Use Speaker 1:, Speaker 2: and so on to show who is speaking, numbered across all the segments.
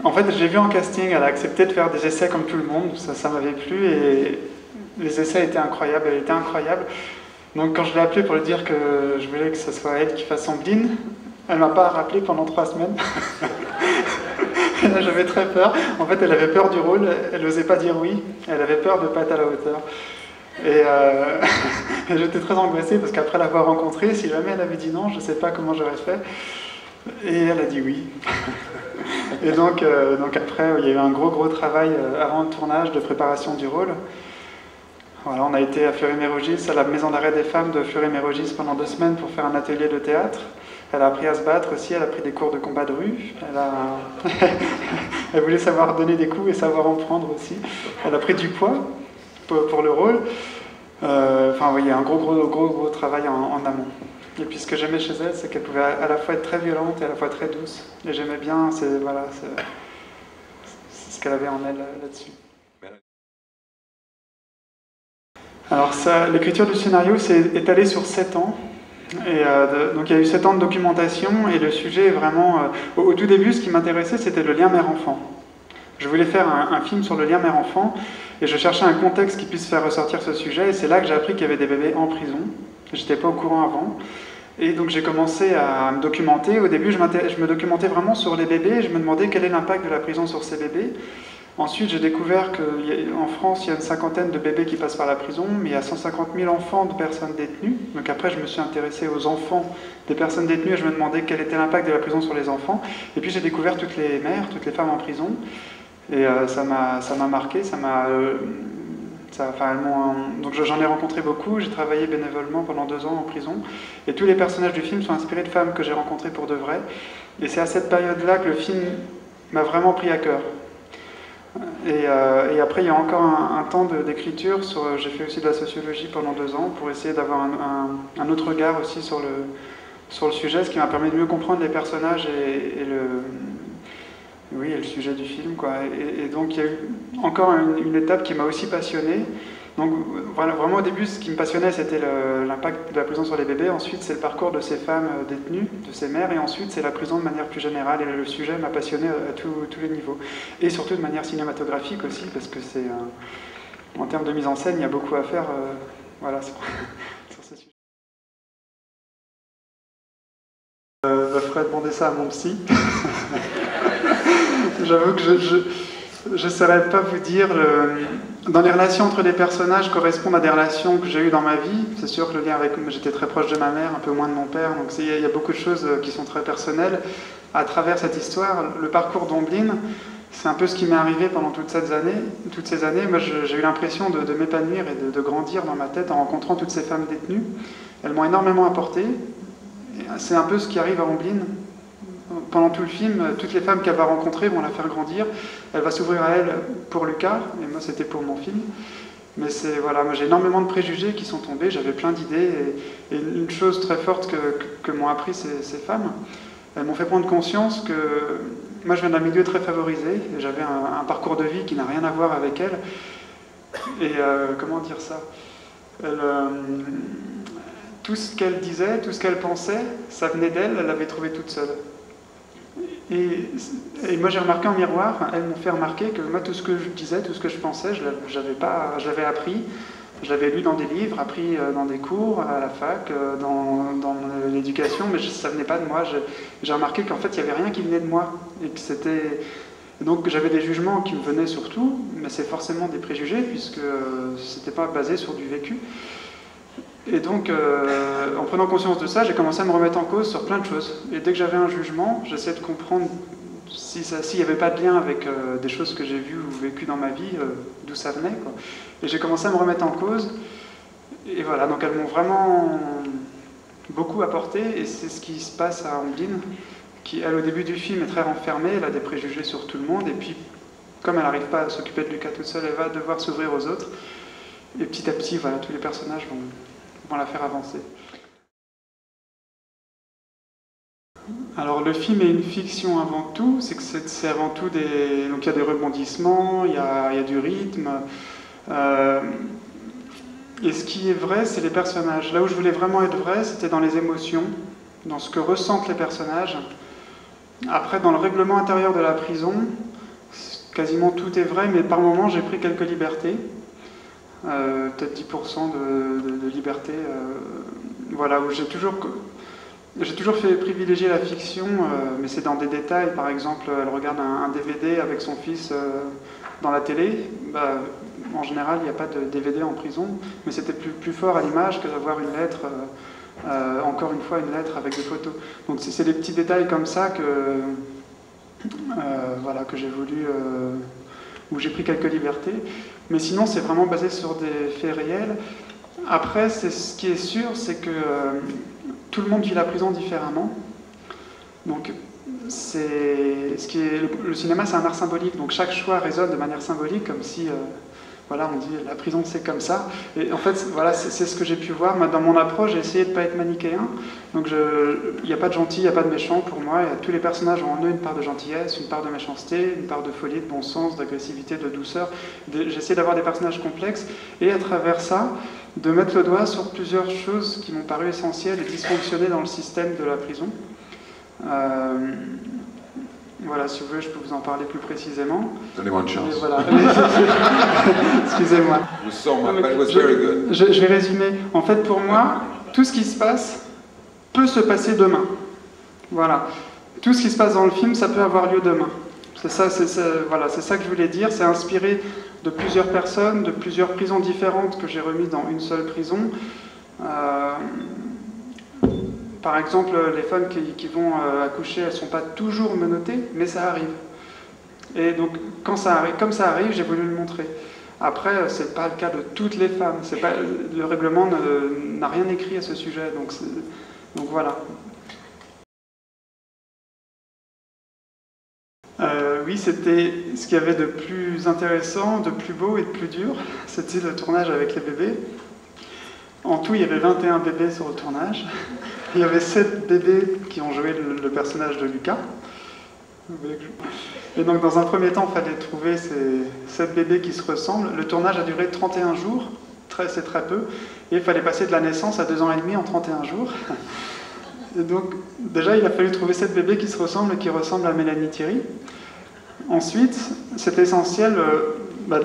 Speaker 1: En fait, je l'ai vue en casting, elle a accepté de faire des essais comme tout le monde, ça m'avait plu et les essais étaient incroyables, elle était incroyable. Donc quand je l'ai appelée pour lui dire que je voulais que ce soit elle qui fasse Ambline, elle m'a pas rappelé pendant 3 semaines. Et là, j'avais très peur. En fait, elle avait peur du rôle, elle n'osait pas dire oui, elle avait peur de ne pas être à la hauteur. Et j'étais très angoissé parce qu'après l'avoir rencontrée, si jamais elle avait dit non, je ne sais pas comment j'aurais fait. Et elle a dit oui. Et donc après, il y a eu un gros travail avant le tournage de préparation du rôle. Voilà, on a été à Fleury-Mérogis, à la maison d'arrêt des femmes de Fleury-Mérogis pendant 2 semaines pour faire un atelier de théâtre. Elle a appris à se battre aussi, elle a pris des cours de combat de rue. Elle voulait savoir donner des coups et savoir en prendre aussi. Elle a pris du poids pour le rôle. Enfin, oui, il y a un gros travail en amont. Et puis ce que j'aimais chez elle, c'est qu'elle pouvait à la fois être très violente et à la fois très douce. Et j'aimais bien, c'est ce qu'elle avait en elle là-dessus. Alors l'écriture du scénario s'est étalée sur 7 ans. Et donc il y a eu 7 ans de documentation et le sujet est vraiment... au tout début, ce qui m'intéressait, c'était le lien mère-enfant. Je voulais faire un film sur le lien mère-enfant et je cherchais un contexte qui puisse faire ressortir ce sujet et c'est là que j'ai appris qu'il y avait des bébés en prison. J'étais pas au courant avant. Et donc j'ai commencé à me documenter. Au début, je me documentais vraiment sur les bébés et je me demandais quel est l'impact de la prison sur ces bébés. Ensuite, j'ai découvert qu'en France, il y a une 50aine de bébés qui passent par la prison, mais il y a 150 000 enfants de personnes détenues. Donc après, je me suis intéressé aux enfants des personnes détenues et je me demandais quel était l'impact de la prison sur les enfants. Et puis j'ai découvert toutes les mères, toutes les femmes en prison. Et ça m'a marqué, donc j'en ai rencontré beaucoup, j'ai travaillé bénévolement pendant 2 ans en prison. Et tous les personnages du film sont inspirés de femmes que j'ai rencontrées pour de vrai. Et c'est à cette période-là que le film m'a vraiment pris à cœur. Et après, il y a encore un temps d'écriture. J'ai fait aussi de la sociologie pendant 2 ans pour essayer d'avoir un autre regard aussi sur le sujet, ce qui m'a permis de mieux comprendre les personnages et le sujet du film, quoi. Et donc, il y a eu encore une étape qui m'a aussi passionné. Donc, voilà, vraiment au début, ce qui me passionnait, c'était l'impact de la prison sur les bébés. Ensuite, c'est le parcours de ces femmes détenues, de ces mères. Et ensuite, c'est la prison de manière plus générale. Et le sujet m'a passionné à tous les niveaux. Et surtout de manière cinématographique aussi, parce que en termes de mise en scène, il y a beaucoup à faire voilà, sur ce sujet. Il faudrait demander ça à mon psy. J'avoue que je ne saurais pas vous dire. Dans les relations entre les personnages correspondent à des relations que j'ai eues dans ma vie. C'est sûr que le lien avec... J'étais très proche de ma mère, un peu moins de mon père, donc il y a beaucoup de choses qui sont très personnelles. À travers cette histoire, le parcours d'Ombline, c'est un peu ce qui m'est arrivé pendant toutes ces années. Moi, j'ai eu l'impression de m'épanouir et de grandir dans ma tête en rencontrant toutes ces femmes détenues. Elles m'ont énormément apporté. C'est un peu ce qui arrive à Ombline. Pendant tout le film, toutes les femmes qu'elle va rencontrer vont la faire grandir. Elle va s'ouvrir à elle pour Lucas, et moi c'était pour mon film. Mais voilà, moi j'ai énormément de préjugés qui sont tombés, j'avais plein d'idées, et une chose très forte que m'ont appris ces femmes, elles m'ont fait prendre conscience que moi je viens d'un milieu très favorisé, et j'avais un parcours de vie qui n'a rien à voir avec elles. Et comment dire ça tout ce qu'elle disait, tout ce qu'elle pensait, ça venait d'elle, elle l'avait trouvé toute seule. Et moi j'ai remarqué en miroir, elles m'ont fait remarquer que moi tout ce que je disais, tout ce que je pensais, je l'avais appris, je l'avais lu dans des livres, appris dans des cours, à la fac, dans l'éducation, mais ça venait pas de moi. J'ai remarqué qu'en fait il n'y avait rien qui venait de moi. Et que donc j'avais des jugements qui me venaient surtout, mais c'est forcément des préjugés, puisque c'était pas basé sur du vécu. Et donc, en prenant conscience de ça, j'ai commencé à me remettre en cause sur plein de choses. Et dès que j'avais un jugement, j'essayais de comprendre s'il n'y avait pas de lien avec des choses que j'ai vues ou vécues dans ma vie, d'où ça venait, quoi. Et j'ai commencé à me remettre en cause. Et voilà, donc elles m'ont vraiment beaucoup apporté. Et c'est ce qui se passe à Ombline, qui, elle, au début du film, est très renfermée. Elle a des préjugés sur tout le monde. Et puis, comme elle n'arrive pas à s'occuper de Lucas toute seule, elle va devoir s'ouvrir aux autres. Et petit à petit, voilà, tous les personnages vont la faire avancer. Alors le film est une fiction avant tout, c'est avant tout donc il y a des rebondissements, il y a du rythme, et ce qui est vrai, c'est les personnages. Là où je voulais vraiment être vrai, c'était dans les émotions, dans ce que ressentent les personnages. Après, dans le règlement intérieur de la prison, quasiment tout est vrai, mais par moment j'ai pris quelques libertés. Peut-être 10% de liberté. Voilà, où j'ai toujours fait privilégier la fiction, mais c'est dans des détails. Par exemple, elle regarde un DVD avec son fils dans la télé. Bah, en général, il n'y a pas de DVD en prison, mais c'était plus fort à l'image que d'avoir une lettre, encore une fois, une lettre avec des photos. Donc c'est des petits détails comme ça voilà, que j'ai voulu, où j'ai pris quelques libertés. Mais sinon, c'est vraiment basé sur des faits réels. Après, ce qui est sûr, c'est que tout le monde vit la prison différemment. Donc, le cinéma, c'est un art symbolique. Donc, chaque choix résonne de manière symbolique, comme si, voilà, on dit la prison, c'est comme ça. Et en fait, voilà, c'est ce que j'ai pu voir. Dans mon approche, j'ai essayé de ne pas être manichéen. Donc, il n'y a pas de gentil, il n'y a pas de méchant pour moi. Tous les personnages ont en eux une part de gentillesse, une part de méchanceté, une part de folie, de bon sens, d'agressivité, de douceur. J'ai essayé d'avoir des personnages complexes et à travers ça, de mettre le doigt sur plusieurs choses qui m'ont paru essentielles et dysfonctionner dans le système de la prison. Voilà, si vous voulez, je peux vous en parler plus précisément.
Speaker 2: Donnez-moi une chance.
Speaker 1: Voilà. Excusez-moi. Je vais résumer. En fait, pour moi, tout ce qui se passe peut se passer demain. Voilà. Tout ce qui se passe dans le film, ça peut avoir lieu demain. Voilà, c'est ça que je voulais dire. C'est inspiré de plusieurs personnes, de plusieurs prisons différentes que j'ai remises dans une seule prison. Par exemple, les femmes qui vont accoucher, elles ne sont pas toujours menottées, mais ça arrive. Et donc, comme ça arrive, j'ai voulu le montrer. Après, ce n'est pas le cas de toutes les femmes. Le règlement n'a rien écrit à ce sujet. Donc voilà. Oui, c'était ce qu'il y avait de plus intéressant, de plus beau et de plus dur. C'était le tournage avec les bébés. En tout, il y avait 21 bébés sur le tournage. Il y avait 7 bébés qui ont joué le personnage de Lucas. Et donc, dans un premier temps, il fallait trouver ces 7 bébés qui se ressemblent. Le tournage a duré 31 jours, c'est très peu. Et il fallait passer de la naissance à 2 ans et demi en 31 jours. Et donc, déjà, il a fallu trouver 7 bébés qui se ressemblent et qui ressemblent à Mélanie Thierry. Ensuite, c'était essentiel,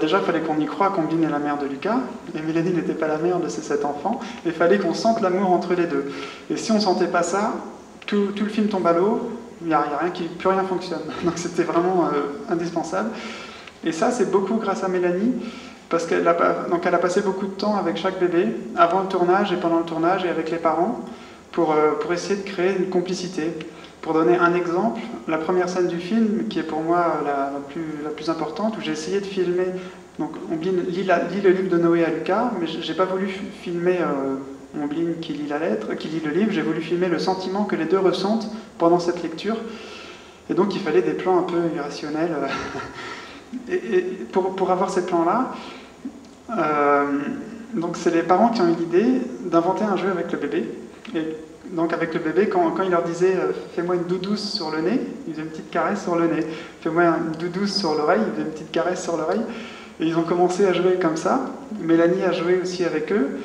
Speaker 1: déjà il fallait qu'on y croie, Combine est la mère de Lucas, et Mélanie n'était pas la mère de ces 7 enfants, et il fallait qu'on sente l'amour entre les deux. Et si on ne sentait pas ça, tout le film tombe à l'eau, il n'y a rien plus rien fonctionne. Donc c'était vraiment indispensable. Et ça, c'est beaucoup grâce à Mélanie, parce qu'elle a passé beaucoup de temps avec chaque bébé, avant le tournage et pendant le tournage, et avec les parents, pour essayer de créer une complicité. Pour donner un exemple, la première scène du film, qui est pour moi la plus importante, où j'ai essayé de filmer, donc Ombline lit le livre de Noé à Lucas, mais j'ai pas voulu filmer Ombline qui lit le livre, j'ai voulu filmer le sentiment que les deux ressentent pendant cette lecture. Et donc il fallait des plans un peu irrationnels. Et pour avoir ces plans-là, donc c'est les parents qui ont eu l'idée d'inventer un jeu avec le bébé. Et donc avec le bébé, quand il leur disait « fais-moi une doudouce sur le nez », il faisait une petite caresse sur le nez. « Fais-moi une doudouce sur l'oreille », il faisait une petite caresse sur l'oreille. Et ils ont commencé à jouer comme ça. Mélanie a joué aussi avec eux.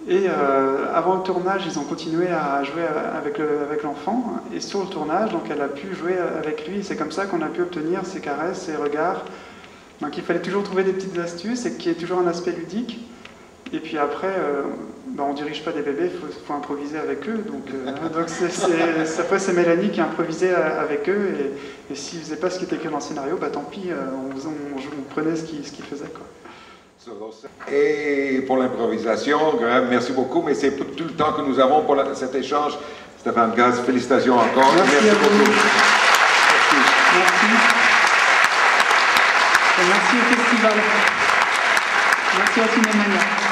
Speaker 1: Et avant le tournage, ils ont continué à jouer avec l'enfant. Et sur le tournage, donc elle a pu jouer avec lui. C'est comme ça qu'on a pu obtenir ses caresses, ses regards. Donc il fallait toujours trouver des petites astuces et qu'il y ait toujours un aspect ludique. Et puis après, on ne dirige pas des bébés, il faut improviser avec eux. Donc après, c'est Mélanie qui improvisait avec eux. Et s'ils ne faisaient pas ce qui était écrit dans le scénario, tant pis, on prenait ce qu'ils faisaient, quoi.
Speaker 2: Et pour l'improvisation, merci beaucoup, mais c'est tout le temps que nous avons pour cet échange. Stéphane Gaz, félicitations encore.
Speaker 1: Merci à vous. Merci. Et merci au festival. Merci à Cinémania.